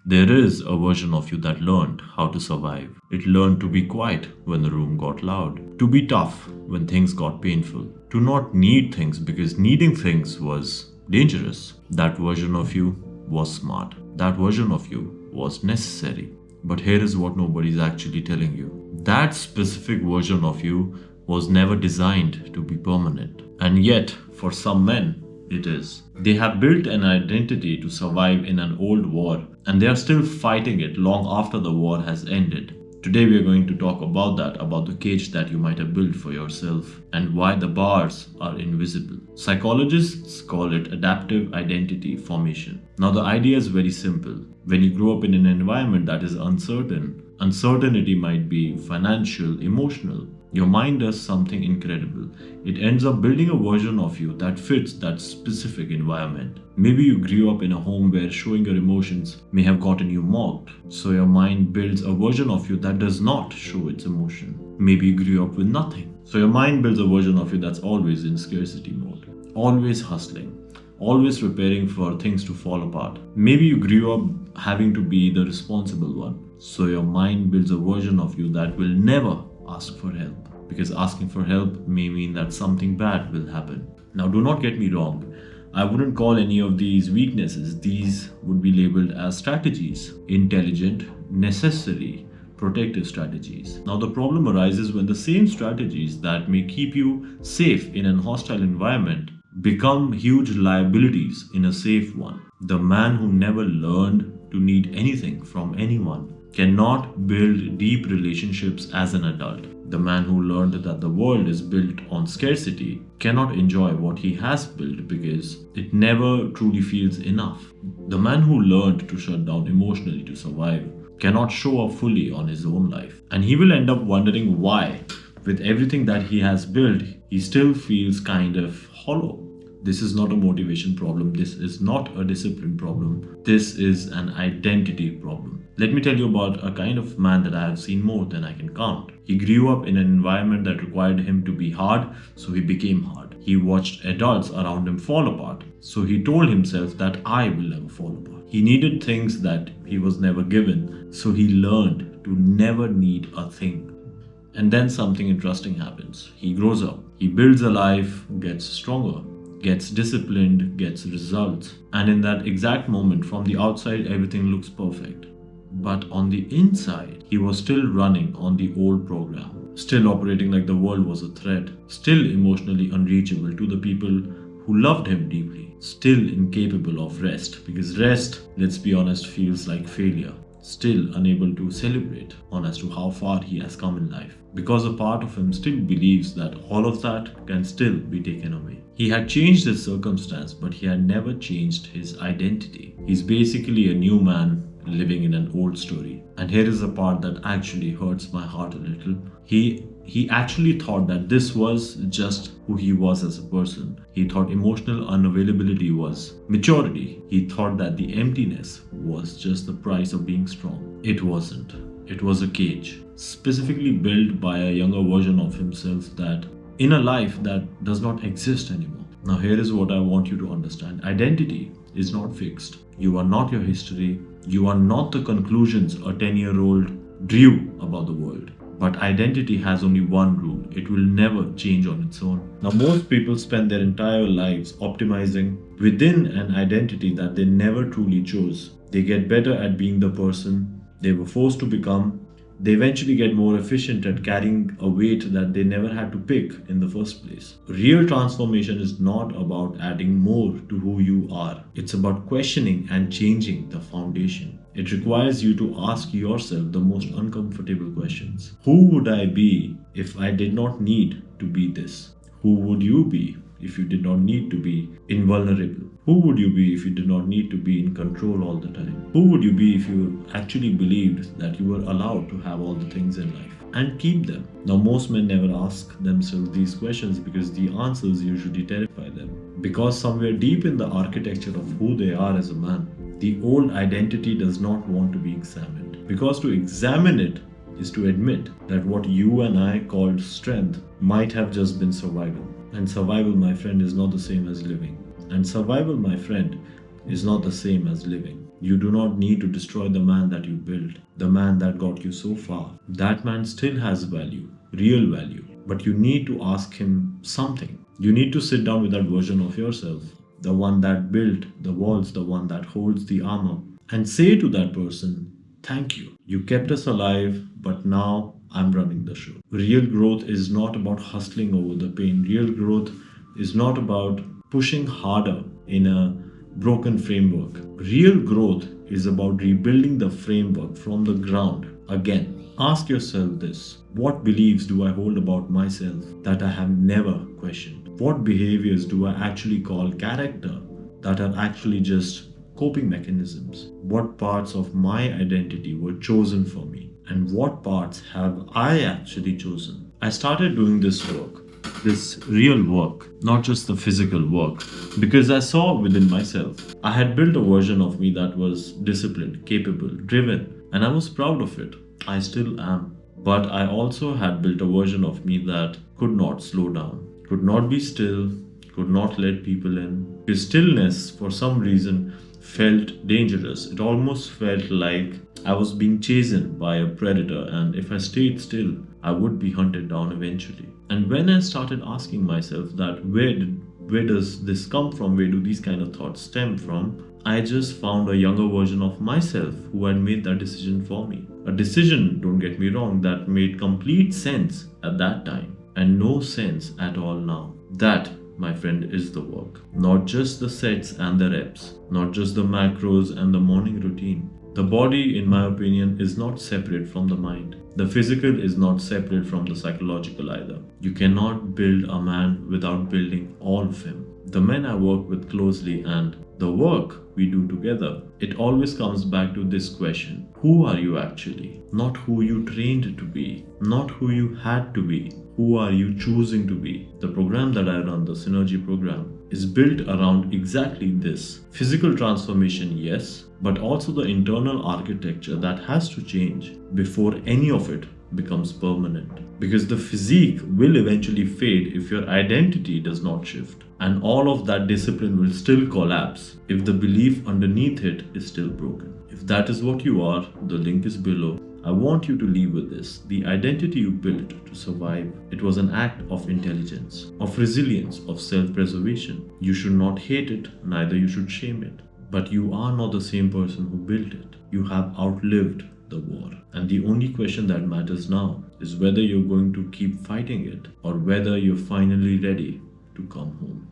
There is a version of you that learned how to survive. It learned to be quiet when the room got loud, to be tough when things got painful, to not need things because needing things was dangerous. That version of you was smart. That version of you was necessary. But here is what nobody's actually telling you. That specific version of you was never designed to be permanent. And yet, for some men, it is. They have built an identity to survive in an old war, and they are still fighting it long after the war has ended. Today, we are going to talk about that, about the cage that you might have built for yourself, and why the bars are invisible. Psychologists call it adaptive identity formation. Now, the idea is very simple. When you grow up in an environment that is uncertain, uncertainty might be financial, emotional. Your mind does something incredible. It ends up building a version of you that fits that specific environment. Maybe you grew up in a home where showing your emotions may have gotten you mocked, so your mind builds a version of you that does not show its emotion. Maybe you grew up with nothing, so your mind builds a version of you that's always in scarcity mode, always hustling, always preparing for things to fall apart. Maybe you grew up having to be the responsible one, so your mind builds a version of you that will never ask for help, because asking for help may mean that something bad will happen. Now, do not get me wrong. I wouldn't call any of these weaknesses. These would be labeled as strategies, intelligent, necessary, protective strategies. Now, the problem arises when the same strategies that may keep you safe in an hostile environment become huge liabilities in a safe one. The man who never learned to need anything from anyone cannot build deep relationships as an adult. The man who learned that the world is built on scarcity cannot enjoy what he has built because it never truly feels enough. The man who learned to shut down emotionally to survive cannot show up fully on his own life. And he will end up wondering why, with everything that he has built, he still feels kind of hollow. This is not a motivation problem. This is not a discipline problem. This is an identity problem. Let me tell you about a kind of man that I have seen more than I can count. He grew up in an environment that required him to be hard, so he became hard. He watched adults around him fall apart, so he told himself that I will never fall apart. He needed things that he was never given, so he learned to never need a thing. And then something interesting happens. He grows up, he builds a life, gets stronger, gets disciplined, gets results. And in that exact moment, from the outside, everything looks perfect. But on the inside, he was still running on the old program, still operating like the world was a threat, still emotionally unreachable to the people who loved him deeply, still incapable of rest, because rest, let's be honest, feels like failure, still unable to celebrate on as to how far he has come in life, because a part of him still believes that all of that can still be taken away. He had changed his circumstance, but he had never changed his identity. He's basically a new man living in an old story. And here is the part that actually hurts my heart a little. He actually thought that this was just who he was as a person. He thought emotional unavailability was maturity. He thought that the emptiness was just the price of being strong. It wasn't. It was a cage, specifically built by a younger version of himself that in a life that does not exist anymore. Now, here is what I want you to understand. Identity is not fixed. You are not your history. You are not the conclusions a 10-year-old drew about the world. But identity has only one rule. It will never change on its own. Now, most people spend their entire lives optimizing within an identity that they never truly chose. They get better at being the person they were forced to become. They eventually get more efficient at carrying a weight that they never had to pick in the first place. Real transformation is not about adding more to who you are. It's about questioning and changing the foundation. It requires you to ask yourself the most uncomfortable questions. Who would I be if I did not need to be this? Who would you be if you did not need to be invulnerable? Who would you be if you did not need to be in control all the time? Who would you be if you actually believed that you were allowed to have all the things in life and keep them? Now, most men never ask themselves these questions because the answers usually terrify them. Because somewhere deep in the architecture of who they are as a man, the old identity does not want to be examined. Because to examine it is to admit that what you and I called strength might have just been survival. And survival, my friend, is not the same as living. And survival, my friend, is not the same as living. You do not need to destroy the man that you built, the man that got you so far. That man still has value, real value. But you need to ask him something. You need to sit down with that version of yourself, the one that built the walls, the one that holds the armor, and say to that person, thank you. You kept us alive, but now I'm running the show. Real growth is not about hustling over the pain. Real growth is not about pushing harder in a broken framework. Real growth is about rebuilding the framework from the ground again. Ask yourself this: what beliefs do I hold about myself that I have never questioned? What behaviors do I actually call character that are actually just coping mechanisms? What parts of my identity were chosen for me? And what parts have I actually chosen? I started doing this real work, not just the physical work, because I saw within myself. I had built a version of me that was disciplined, capable, driven, and I was proud of it. I still am. But I also had built a version of me that could not slow down, could not be still, could not let people in. His stillness, for some reason, felt dangerous. It almost felt like I was being chased by a predator, and if I stayed still, I would be hunted down eventually. And when I started asking myself that where does this come from? Where do these kind of thoughts stem from? I just found a younger version of myself who had made that decision for me. A decision, don't get me wrong, that made complete sense at that time and no sense at all now. That, my friend, is the work. Not just the sets and the reps, not just the macros and the morning routine. The body, in my opinion, is not separate from the mind. The physical is not separate from the psychological either. You cannot build a man without building all of him. The men I work with closely and the work we do together, it always comes back to this question: who are you actually? Not who you trained to be, not who you had to be. Who are you choosing to be? The program that I run, the Synergy program, is built around exactly this. Physical transformation, yes, but also the internal architecture that has to change before any of it becomes permanent. Because the physique will eventually fade if your identity does not shift. And all of that discipline will still collapse if the belief underneath it is still broken. If that is what you are, the link is below. I want you to leave with this. The identity you built to survive, it was an act of intelligence, of resilience, of self-preservation. You should not hate it, neither you should shame it. But you are not the same person who built it. You have outlived the war. And the only question that matters now is whether you're going to keep fighting it or whether you're finally ready to come home.